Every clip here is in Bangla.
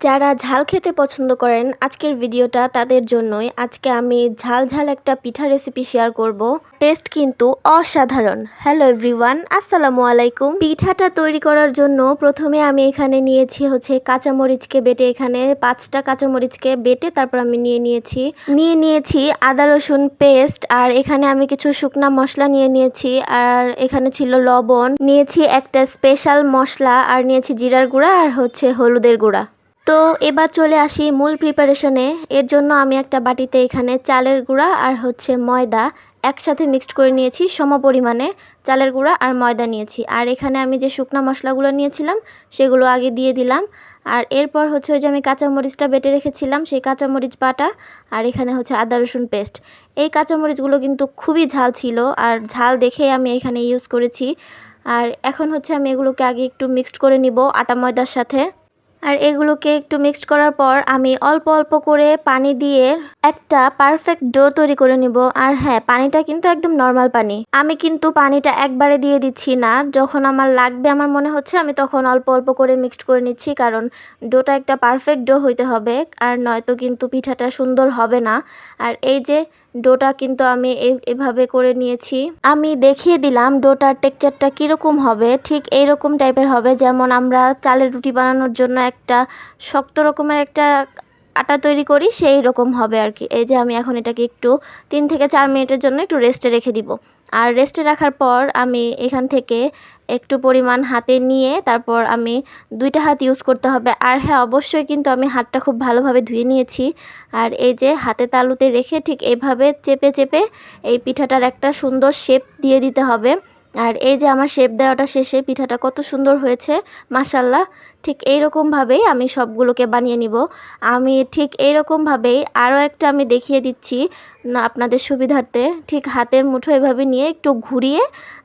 যারা ঝাল খেতে পছন্দ করেন আজকের ভিডিওটা তাদের জন্যই। আজকে আমি ঝাল ঝাল একটা পিঠা রেসিপি শেয়ার করব। টেস্ট কিন্তু অসাধারণ। হ্যালো এভরিওয়ান, আসসালামু আলাইকুম। পিঠাটা তৈরি করার জন্য প্রথমে আমি এখানে নিয়েছি কাঁচামরিচকে বেটে, এখানে 5টা কাঁচামরিচকে বেটে তারপর আমি নিয়েছি আদা রসুন পেস্ট, আর এখানে আমি কিছু শুকনা মশলা নিয়েছি, আর এখানে ছিল লবণ, নিয়েছি একটা স্পেশাল মশলা, আর নিয়েছি জিরার গুঁড়া আর হলুদের গুঁড়া। তো এবার চলে আসি মূল প্রিপারেশনে। এর জন্য আমি একটা বাটিতে এখানে চালের গুঁড়া আর ময়দা একসাথে মিক্সড করে নিয়েছি, সমপরিমাণে চালের গুঁড়া আর ময়দা নিয়েছি। আর এখানে আমি যে শুকনা মশলাগুলো নিয়েছিলাম সেগুলো আগে দিয়ে দিলাম। আর এরপর ওই যে আমি কাঁচামরিচটা বেটে রেখেছিলাম সেই কাঁচামরিচ বাটা, আর এখানে আদা রসুন পেস্ট। এই কাঁচামরিচগুলো কিন্তু খুবই ঝাল ছিল, আর ঝাল দেখে আমি এখানে ইউজ করেছি। আর এখন আমি এগুলোকে আগে একটু মিক্সড করে নিব আটা ময়দার সাথে। আর এগুলোকে একটু মিক্সড করার পর আমি অল্প অল্প করে পানি দিয়ে একটা পারফেক্ট ডো তৈরি করে নিব। আর হ্যাঁ, পানিটা কিন্তু একদম নর্মাল পানি। আমি কিন্তু পানিটা একবারে দিয়ে দিচ্ছি না, যখন আমার লাগবে, আমার মনে হচ্ছে আমি তখন অল্প অল্প করে মিক্সড করে নিচ্ছি, কারণ ডোটা একটা পারফেক্ট ডো হইতে হবে, আর নয়তো কিন্তু পিঠাটা সুন্দর হবে না। আর এই যে ডোটা কিন্তু আমি এভাবে করে নিয়েছি। আমি দেখিয়ে দিলাম ডোটার টেক্সচারটা কীরকম হবে। ঠিক এইরকম টাইপের হবে, যেমন আমরা চালের রুটি বানানোর জন্য একটা শক্ত রকমের একটা আটা তৈরি করি, সেই রকম হবে আর কি। এই যে আমি এখন এটাকে একটু 3 থেকে 4 মিনিটের জন্য একটু রেস্টে রেখে দিব। আর রেস্টে রাখার পর আমি এখান থেকে একটু পরিমাণ হাতে নিয়ে তারপর আমি 2টা হাত ইউজ করতে হবে। আর হ্যাঁ, অবশ্যই কিন্তু আমি হাতটা খুব ভালোভাবে ধুয়ে নিয়েছি। আর এই যে হাতে তালুতে রেখে ঠিক এইভাবে চেপে চেপে এই পিঠাটার একটা সুন্দর শেপ দিয়ে দিতে হবে। আর এই যে আমার শেপ দেওয়াটা শেষে পিঠাটা কত সুন্দর হয়েছে মাশাল্লাহ। ঠিক এইরকমভাবেই আমি সবগুলোকে বানিয়ে নিব। আমি ঠিক এইরকমভাবেই আরও একটা আমি দেখিয়ে দিচ্ছি না আপনাদের সুবিধার্থে। ঠিক হাতের মুঠো এভাবে নিয়ে একটু ঘুরিয়ে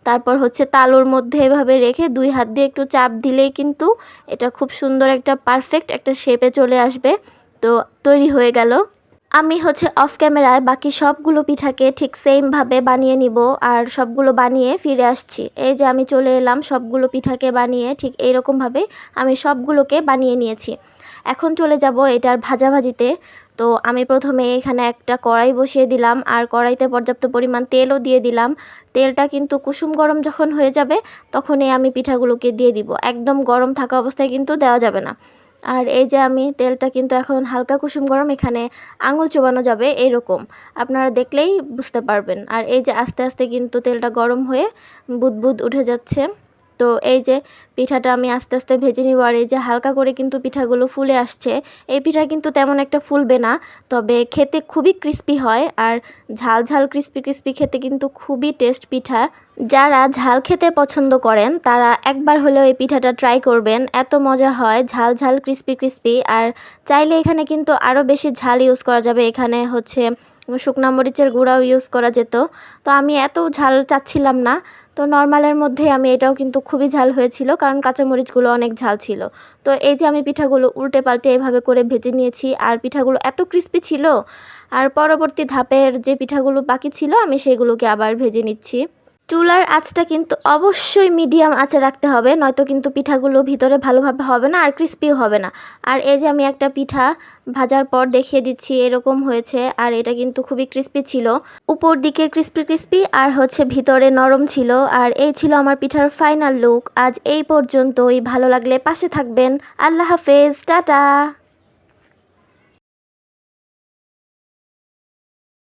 তারপর তালুর মধ্যে এভাবে রেখে 2 হাত দিয়ে একটু চাপ দিলেই কিন্তু এটা খুব সুন্দর একটা পারফেক্ট একটা শেপে চলে আসবে। তো তৈরি হয়ে গেল। আমি অফ ক্যামেরায় বাকি সবগুলো পিঠাকে ঠিক সেমভাবে বানিয়ে নিব, আর সবগুলো বানিয়ে ফিরে আসছি। এই যে আমি চলে এলাম সবগুলো পিঠাকে বানিয়ে, ঠিক এইরকমভাবে আমি সবগুলোকে বানিয়ে নিয়েছি। এখন চলে যাব এটার ভাজাভাজিতে। তো আমি প্রথমে এখানে একটা কড়াই বসিয়ে দিলাম, আর কড়াইতে পর্যাপ্ত পরিমাণ তেলও দিয়ে দিলাম। তেলটা কিন্তু কুসুম গরম যখন হয়ে যাবে তখনই আমি পিঠাগুলোকে দিয়ে দিব। একদম গরম থাকা অবস্থায় কিন্তু দেওয়া যাবে না। আর এই যে আমি তেলটা কিন্তু এখন হালকা কুসুম গরম, এখানে আঙুল চোবানো যাবে এরকম, আপনারা দেখলেই বুঝতে পারবেন। আর এই যে আস্তে আস্তে কিন্তু তেলটা গরম হয়ে বুদবুদ উঠে যাচ্ছে। তো এই যে পিঠাটা আমি আস্তে আস্তে ভেজে নিব। আর এই যে হালকা করে কিন্তু পিঠাগুলো ফুলে আসছে। এই পিঠা কিন্তু তেমন একটা ফুলবে না, তবে খেতে খুবই ক্রিস্পি হয়, আর ঝাল ঝাল ক্রিস্পি ক্রিস্পি খেতে কিন্তু খুবই টেস্ট পিঠা। যারা ঝাল খেতে পছন্দ করেন তারা একবার হলেও এই পিঠাটা ট্রাই করবেন, এত মজা হয়, ঝাল ঝাল ক্রিস্পি ক্রিস্পি। আর চাইলে এখানে কিন্তু আরও বেশি ঝাল ইউজ করা যাবে। এখানে শুকনা মরিচের গুঁড়াও ইউজ করা যেত, তো আমি এত ঝাল চাচ্ছিলাম না। তো নর্মালের মধ্যে আমি এটাও কিন্তু খুবই ঝাল হয়েছিল, কারণ কাঁচামরিচগুলো অনেক ঝাল ছিল। তো এই যে আমি পিঠাগুলো উল্টে পাল্টে এভাবে করে ভেজে নিয়েছি, আর পিঠাগুলো এত ক্রিস্পি ছিল। আর পরবর্তী ধাপের যে পিঠাগুলো বাকি ছিল আমি সেগুলোকে আবার ভেজে নিচ্ছি। চুলার আঁচটা কিন্তু অবশ্যই মিডিয়াম আঁচে রাখতে হবে, নয়তো কিন্তু পিঠাগুলো ভিতরে ভালোভাবে হবে না আর ক্রিস্পিও হবে না। আর এই যে আমি একটা পিঠা ভাজার পর দেখিয়ে দিচ্ছি, এরকম হয়েছে। আর এটা কিন্তু খুবই ক্রিস্পি ছিল, উপর দিকে ক্রিস্পি ক্রিস্পি আর ভিতরে নরম ছিল। আর এই ছিল আমার পিঠার ফাইনাল লুক। আজ এই পর্যন্তই। ভালো লাগলে পাশে থাকবেন। আল্লাহ হাফেজ, টাটা।